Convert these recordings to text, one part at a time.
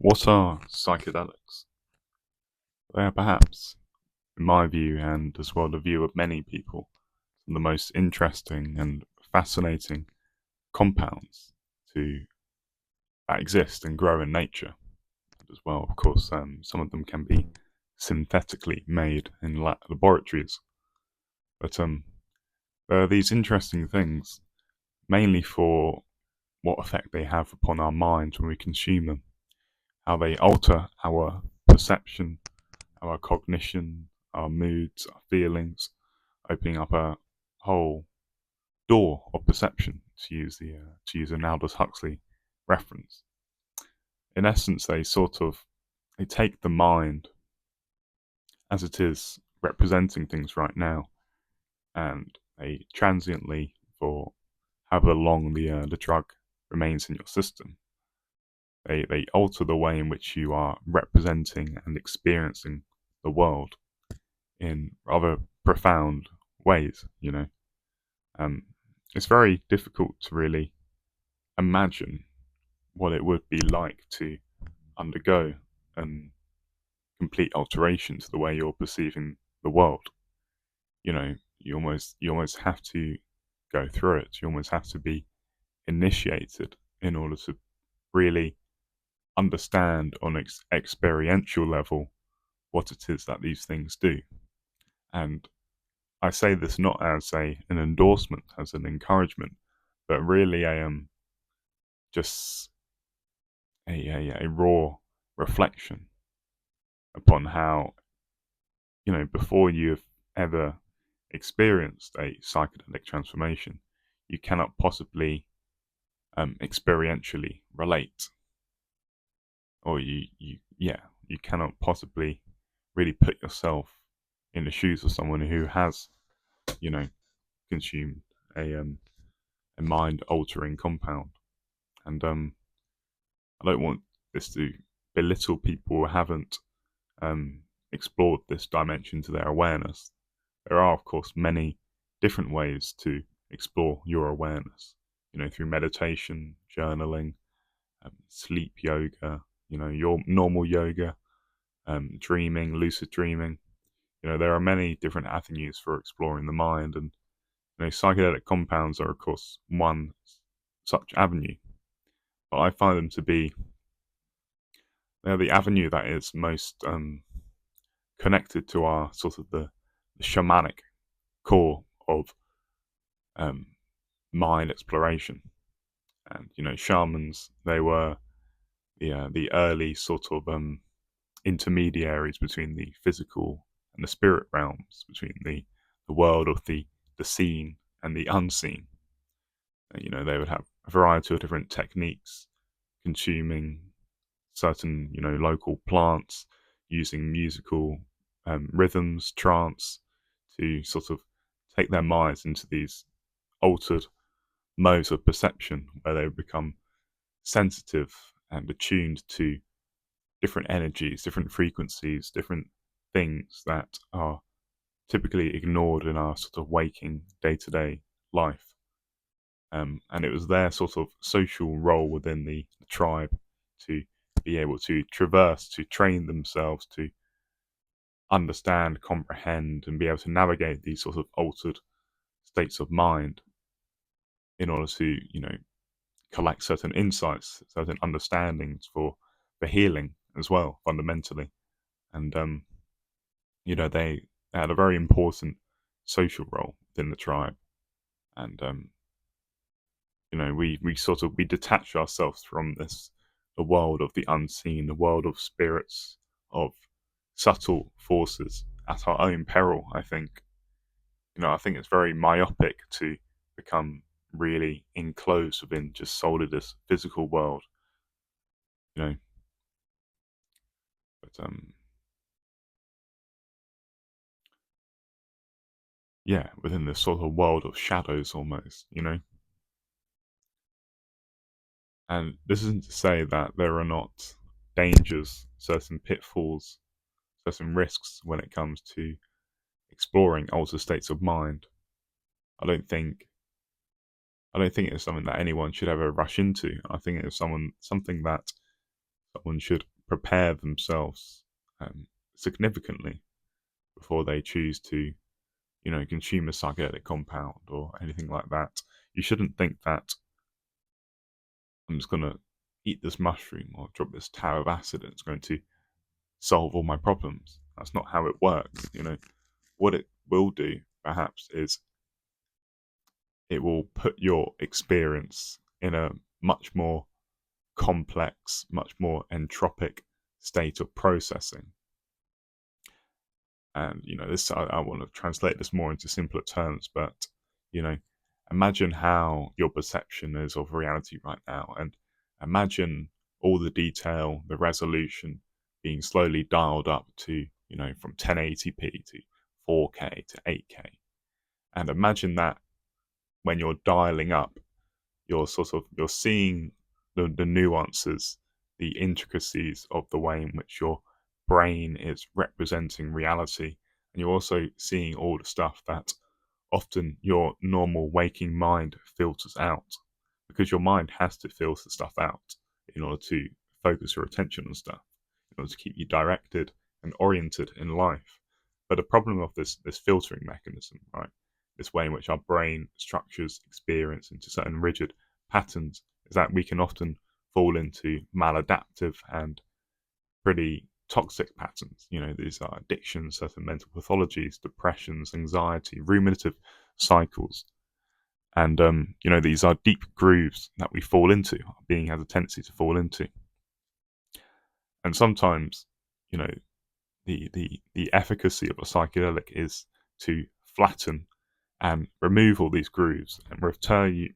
What are psychedelics? They are perhaps, in my view, and as well the view of many people, the most interesting and fascinating compounds that exist and grow in nature. And as well, of course, some of them can be synthetically made in laboratories. But there are these interesting things, mainly for what effect they have upon our minds when we consume them, how they alter our perception, our cognition, our moods, our feelings, opening up a whole door of perception, to use an Aldous Huxley reference. In essence, they take the mind as it is representing things right now, and they transiently, for however long the drug remains in your system, they alter the way in which you are representing and experiencing the world in rather profound ways. Um, it's very difficult to really imagine what it would be like to undergo a complete alteration to the way you're perceiving the world. You almost have to go through it. You almost have to be initiated in order to really understand on experiential level what it is that these things do. And I say this not as an endorsement, as an encouragement, but really just a raw reflection upon how, before you've ever experienced a psychedelic transformation, you cannot possibly experientially relate, or you cannot possibly really put yourself in the shoes of someone who has, you know, consumed a mind altering compound. And I don't want this to belittle people who haven't explored this dimension to their awareness. There are, of course, many different ways to explore your awareness, through meditation, journaling, sleep yoga, your normal yoga, dreaming, lucid dreaming. There are many different avenues for exploring the mind, and psychedelic compounds are, of course, one such avenue. But I find them to be the avenue that is most connected to our sort of the shamanic core of um, mind exploration. And shamans, they were the early sort of intermediaries between the physical and the spirit realms, between the world of the seen and the unseen. They would have a variety of different techniques, consuming certain local plants, using musical rhythms, trance, to sort of take their minds into these altered modes of perception where they become sensitive and attuned to different energies, different frequencies, different things that are typically ignored in our sort of waking day-to-day life. And it was their sort of social role within the tribe to be able to traverse, to train themselves to understand, comprehend, and be able to navigate these sort of altered states of mind in order to, collect certain insights, certain understandings for healing as well, fundamentally. And they had a very important social role within the tribe. And we detach ourselves from the world of the unseen, the world of spirits, of subtle forces at our own peril. I think it's very myopic to become really enclosed within just solely this physical world, you know. But yeah, within this sort of world of shadows almost, And this isn't to say that there are not dangers, certain pitfalls, certain risks when it comes to exploring altered states of mind. I don't think I don't think it's something that anyone should ever rush into. I think it's something that someone should prepare themselves significantly before they choose to, consume a psychedelic compound or anything like that. You shouldn't think that I'm just going to eat this mushroom or drop this tower of acid and it's going to solve all my problems. That's not how it works. What it will do, perhaps, is it will put your experience in a much more complex, much more entropic state of processing. And this I want to translate this more into simpler terms, but imagine how your perception is of reality right now, and imagine all the detail, the resolution being slowly dialed up to from 1080p to 4K to 8K, and imagine that when you're dialing up, you're seeing the nuances, the intricacies of the way in which your brain is representing reality, and you're also seeing all the stuff that often your normal waking mind filters out, because your mind has to filter stuff out in order to focus your attention on stuff, in order to keep you directed and oriented in life. But the problem of this filtering mechanism, right, this way in which our brain structures experience into certain rigid patterns, is that we can often fall into maladaptive and pretty toxic patterns. These are addictions, certain mental pathologies, depressions, anxiety, ruminative cycles. And, these are deep grooves that we fall into, our being has a tendency to fall into. And sometimes, the efficacy of a psychedelic is to flatten and remove all these grooves and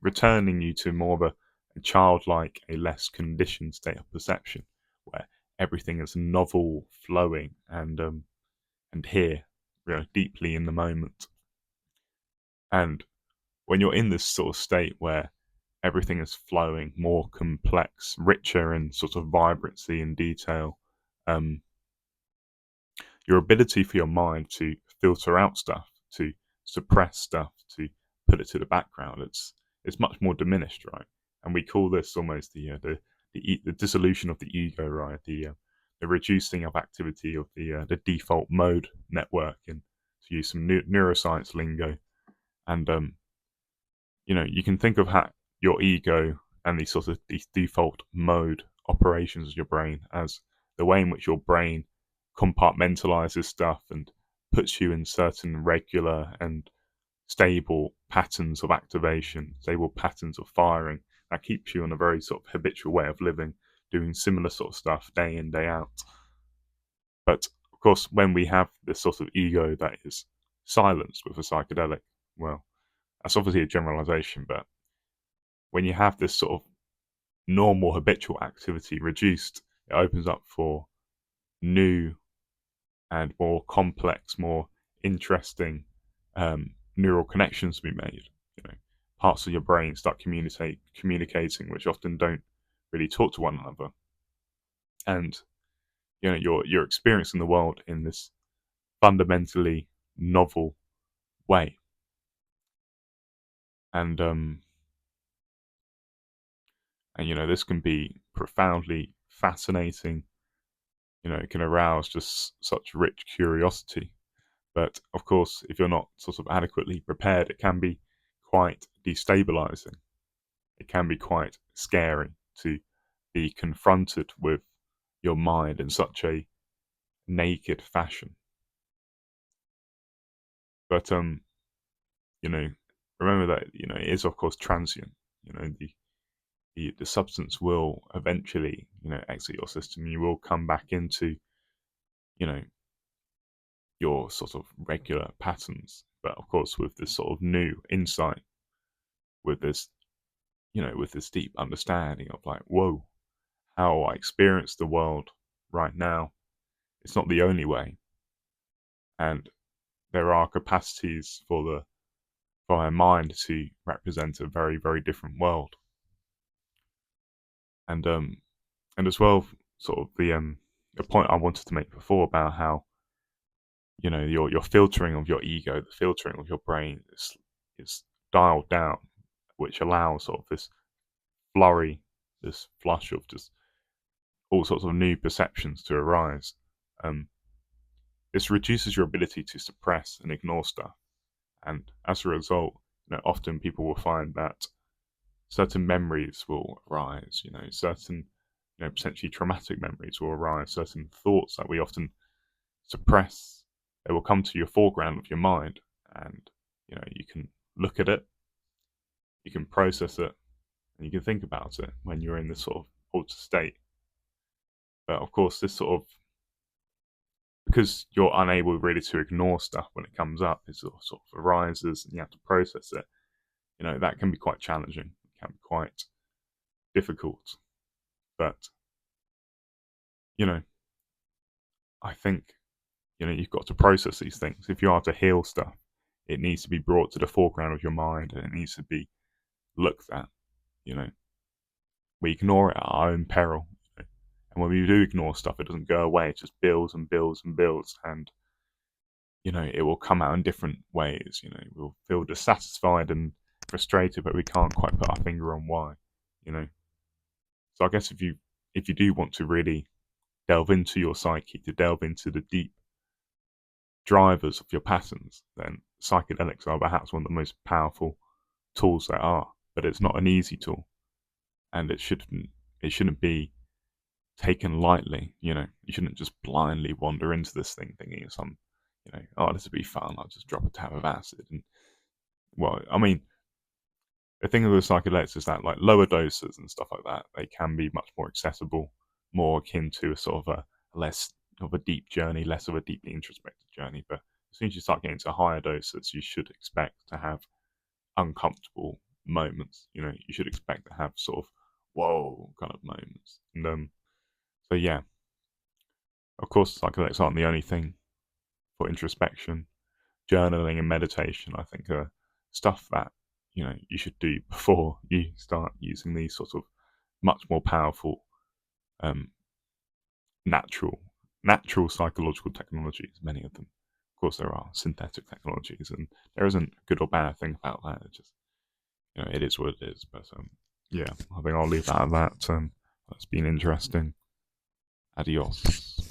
returning you to more of a childlike, a less conditioned state of perception, where everything is novel, flowing, and here, deeply in the moment. And when you're in this sort of state where everything is flowing, more complex, richer in sort of vibrancy and detail, your ability for your mind to filter out stuff, to suppress stuff, to put it to the background, it's much more diminished, right? And we call this almost the dissolution of the ego, right? The reducing of activity of the default mode network, and to use some neuroscience lingo. And you can think of how your ego and these sort of these default mode operations of your brain as the way in which your brain compartmentalizes stuff and puts you in certain regular and stable patterns of activation, stable patterns of firing that keeps you on a very sort of habitual way of living, doing similar sort of stuff day in, day out. But of course, when we have this sort of ego that is silenced with a psychedelic, well, that's obviously a generalization, but when you have this sort of normal habitual activity reduced, it opens up for new and more complex, more interesting neural connections to be made. Parts of your brain start communicating, which often don't really talk to one another, and you're experiencing the world in this fundamentally novel way. And this can be profoundly fascinating. It can arouse just such rich curiosity. But of course, if you're not sort of adequately prepared, it can be quite destabilizing. It can be quite scary to be confronted with your mind in such a naked fashion. But remember that it is of course transient. The substance will eventually exit your system. You will come back into your sort of regular patterns, but of course with this sort of new insight, with this with this deep understanding of like, whoa, how I experience the world right now, it's not the only way, and there are capacities for my mind to represent a very, very different world. And as well, sort of the point I wanted to make before about how your filtering of your ego, the filtering of your brain is dialed down, which allows sort of this flurry, this flush of just all sorts of new perceptions to arise. Um, this reduces your ability to suppress and ignore stuff, and as a result, often people will find that certain memories will arise. Certain potentially traumatic memories will arise. Certain thoughts that we often suppress, they will come to your foreground of your mind, and you can look at it, you can process it, and you can think about it when you're in this sort of altered state. But of course, this sort of, because you're unable really to ignore stuff when it comes up, it sort of arises and you have to process it. That can be quite challenging. It can be quite difficult. But I think you've got to process these things. If you are to heal stuff, it needs to be brought to the foreground of your mind, and it needs to be looked at. We ignore it at our own peril. And when we do ignore stuff, it doesn't go away. It just builds and builds and builds. And, it will come out in different ways. We'll feel dissatisfied and frustrated, but we can't quite put our finger on why. So I guess if you do want to really delve into your psyche, to delve into the deep drivers of your patterns, then psychedelics are perhaps one of the most powerful tools there are. But it's not an easy tool, and it shouldn't be taken lightly. You shouldn't just blindly wander into this thing thinking some, oh, this would be fun. I'll just drop a tab of acid. And well, I mean, the thing with psychedelics is that like lower doses and stuff like that, they can be much more accessible, more akin to a sort of a less of a deep journey, less of a deeply introspective journey. But as soon as you start getting to higher doses, you should expect to have uncomfortable moments. You should expect to have sort of whoa kind of moments. And so yeah, of course, psychedelics aren't the only thing for introspection. Journaling and meditation, I think, are stuff that you should do before you start using these sort of much more powerful, um, natural psychological technologies. Many of them, of course, there are synthetic technologies, and there isn't a good or bad thing about that. It just it is what it is. But yeah, I think I'll leave that at that. That's been interesting. Adios.